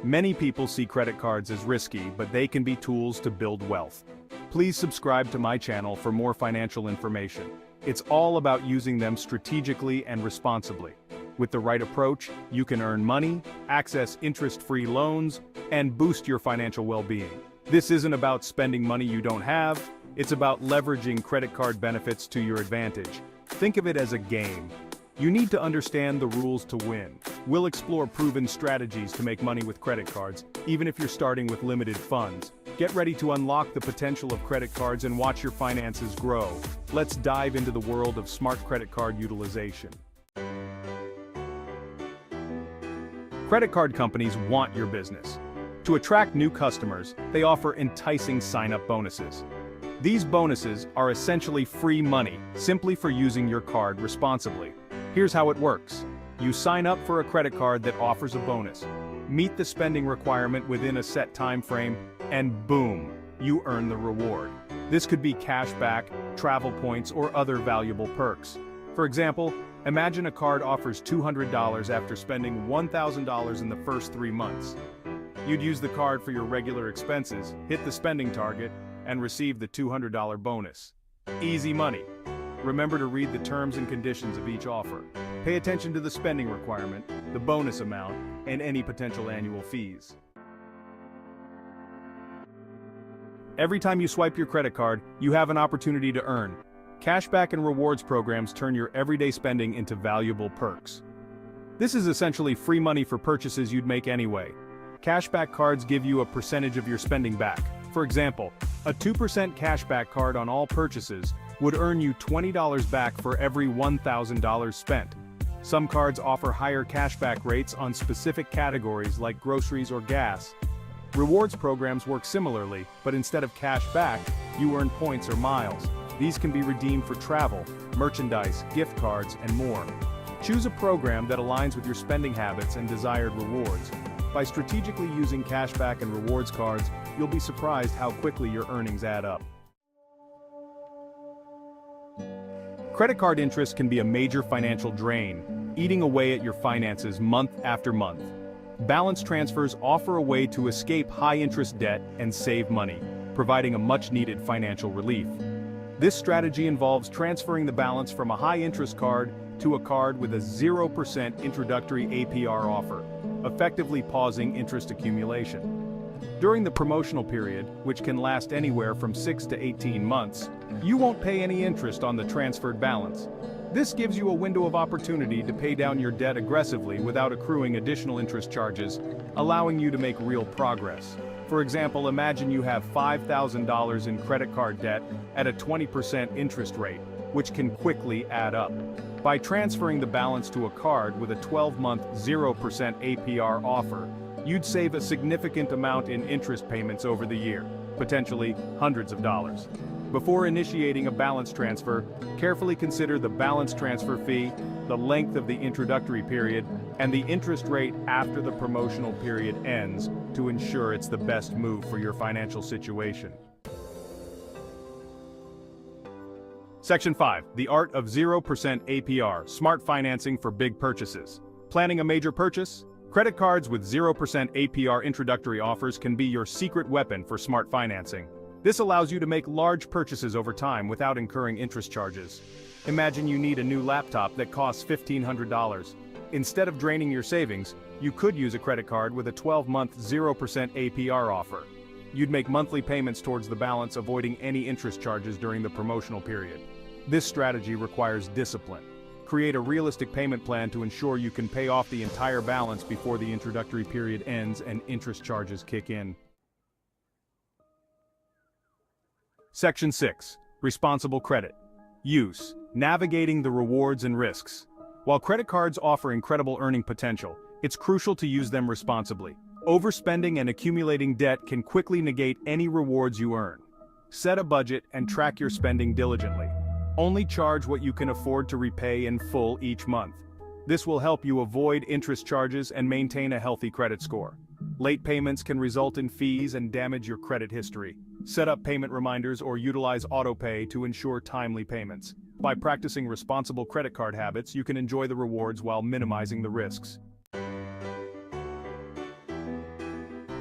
Many people see credit cards as risky, but they can be tools to build wealth. Please subscribe to my channel for more financial information. It's all about using them strategically and responsibly. With the right approach, you can earn money, access interest-free loans, and boost your financial well-being. This isn't about spending money you don't have, it's about leveraging credit card benefits to your advantage. Think of it as a game. You need to understand the rules to win. We'll explore proven strategies to make money with credit cards, even if you're starting with limited funds. Get ready to unlock the potential of credit cards and watch your finances grow. Let's dive into the world of smart credit card utilization. Credit card companies want your business. To attract new customers, they offer enticing sign-up bonuses. These bonuses are essentially free money, simply for using your card responsibly. Here's how it works. You sign up for a credit card that offers a bonus. Meet the spending requirement within a set time frame, and boom, you earn the reward. This could be cash back, travel points, or other valuable perks. For example, imagine a card offers $200 after spending $1,000 in the first 3 months. You'd use the card for your regular expenses, hit the spending target, and receive the $200 bonus. Easy money. Remember to read the terms and conditions of each offer. Pay attention to the spending requirement, the bonus amount, and any potential annual fees. Every time you swipe your credit card, you have an opportunity to earn. Cashback and rewards programs turn your everyday spending into valuable perks. This is essentially free money for purchases you'd make anyway. Cashback cards give you a percentage of your spending back. For example, a 2% cashback card on all purchases would earn you $20 back for every $1,000 spent. Some cards offer higher cashback rates on specific categories like groceries or gas. Rewards programs work similarly, but instead of cash back, you earn points or miles. These can be redeemed for travel, merchandise, gift cards, and more. Choose a program that aligns with your spending habits and desired rewards. By strategically using cashback and rewards cards, you'll be surprised how quickly your earnings add up. Credit card interest can be a major financial drain, eating away at your finances month after month. Balance transfers offer a way to escape high-interest debt and save money, providing a much-needed financial relief. This strategy involves transferring the balance from a high-interest card to a card with a 0% introductory APR offer, effectively pausing interest accumulation. During the promotional period, which can last anywhere from 6 to 18 months, you won't pay any interest on the transferred balance. This gives you a window of opportunity to pay down your debt aggressively without accruing additional interest charges, allowing you to make real progress. For example, imagine you have $5,000 in credit card debt at a 20% interest rate, which can quickly add up. By transferring the balance to a card with a 12-month 0% APR offer, you'd save a significant amount in interest payments over the year, potentially hundreds of dollars. Before initiating a balance transfer, carefully consider the balance transfer fee, the length of the introductory period, and the interest rate after the promotional period ends to ensure it's the best move for your financial situation. Section 5. The Art of 0% APR, Smart Financing for Big Purchases. Planning a major purchase? Credit cards with 0% APR introductory offers can be your secret weapon for smart financing. This allows you to make large purchases over time without incurring interest charges. Imagine you need a new laptop that costs $1,500. Instead of draining your savings, you could use a credit card with a 12-month 0% APR offer. You'd make monthly payments towards the balance, avoiding any interest charges during the promotional period. This strategy requires discipline. Create a realistic payment plan to ensure you can pay off the entire balance before the introductory period ends and interest charges kick in. Section 6. Responsible Credit. Use. Navigating the rewards and risks. While credit cards offer incredible earning potential, it's crucial to use them responsibly. Overspending and accumulating debt can quickly negate any rewards you earn. Set a budget and track your spending diligently. Only charge what you can afford to repay in full each month. This will help you avoid interest charges and maintain a healthy credit score. Late payments can result in fees and damage your credit history. Set up payment reminders or utilize autopay to ensure timely payments. By practicing responsible credit card habits, you can enjoy the rewards while minimizing the risks.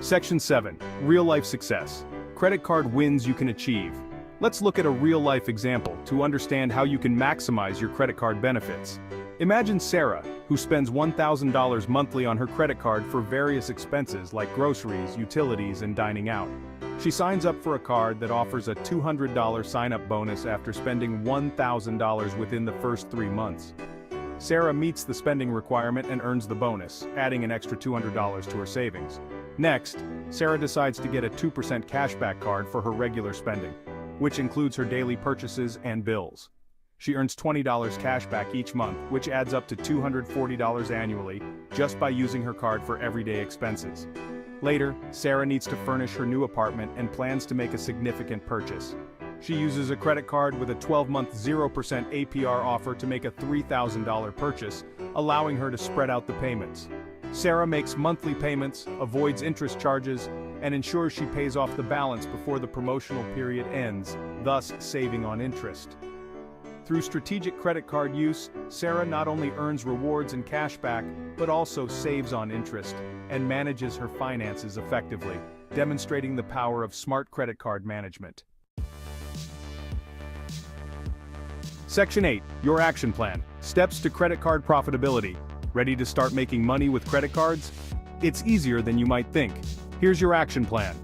Section 7. Real-life success. Credit card wins you can achieve. Let's look at a real-life example to understand how you can maximize your credit card benefits. Imagine Sarah, who spends $1,000 monthly on her credit card for various expenses like groceries, utilities, and dining out. She signs up for a card that offers a $200 sign-up bonus after spending $1,000 within the first 3 months. Sarah meets the spending requirement and earns the bonus, adding an extra $200 to her savings. Next, Sarah decides to get a 2% cashback card for her regular spending, which includes her daily purchases and bills. She earns $20 cashback each month, which adds up to $240 annually, just by using her card for everyday expenses. Later, Sarah needs to furnish her new apartment and plans to make a significant purchase. She uses a credit card with a 12-month 0% APR offer to make a $3,000 purchase, allowing her to spread out the payments. Sarah makes monthly payments, avoids interest charges, and ensures she pays off the balance before the promotional period ends, thus saving on interest. Through strategic credit card use, Sarah not only earns rewards and cashback, but also saves on interest and manages her finances effectively, demonstrating the power of smart credit card management. Section 8. Your action plan. Steps to credit card profitability. Ready to start making money with credit cards? It's easier than you might think. Here's your action plan.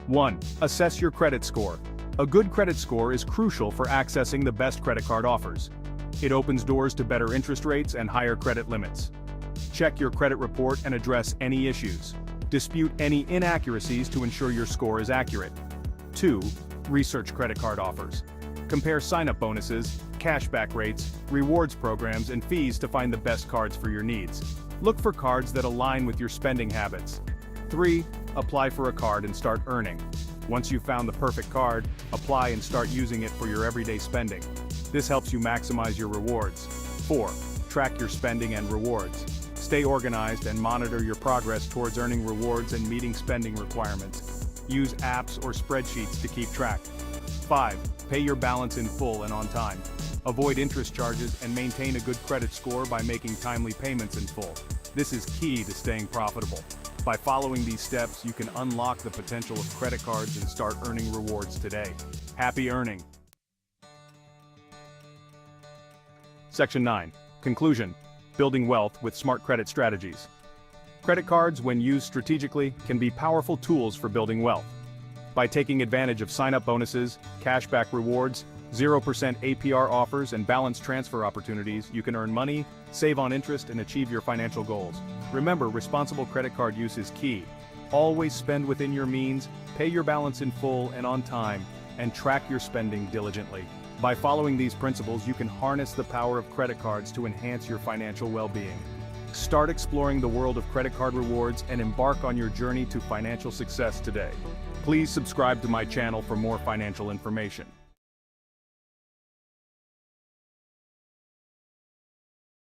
1. Assess your credit score. A good credit score is crucial for accessing the best credit card offers. It opens doors to better interest rates and higher credit limits. Check your credit report and address any issues. Dispute any inaccuracies to ensure your score is accurate. 2. Research credit card offers. Compare sign-up bonuses, cashback rates, rewards programs, and fees to find the best cards for your needs. Look for cards that align with your spending habits. 3. Apply for a card and start earning. Once you've found the perfect card, apply and start using it for your everyday spending. This helps you maximize your rewards. 4. Track your spending and rewards. Stay organized and monitor your progress towards earning rewards and meeting spending requirements. Use apps or spreadsheets to keep track. 5. Pay your balance in full and on time. Avoid interest charges and maintain a good credit score by making timely payments in full. This is key to staying profitable. By following these steps, you can unlock the potential of credit cards and start earning rewards today. Happy earning! Section 9. Conclusion. Building wealth with smart credit strategies. Credit cards, when used strategically, can be powerful tools for building wealth. By taking advantage of sign-up bonuses, cashback rewards, 0% APR offers, and balance transfer opportunities, you can earn money, save on interest, and achieve your financial goals. Remember, responsible credit card use is key. Always spend within your means, pay your balance in full and on time, and track your spending diligently. By following these principles, you can harness the power of credit cards to enhance your financial well-being. Start exploring the world of credit card rewards and embark on your journey to financial success today. Please subscribe to my channel for more financial information.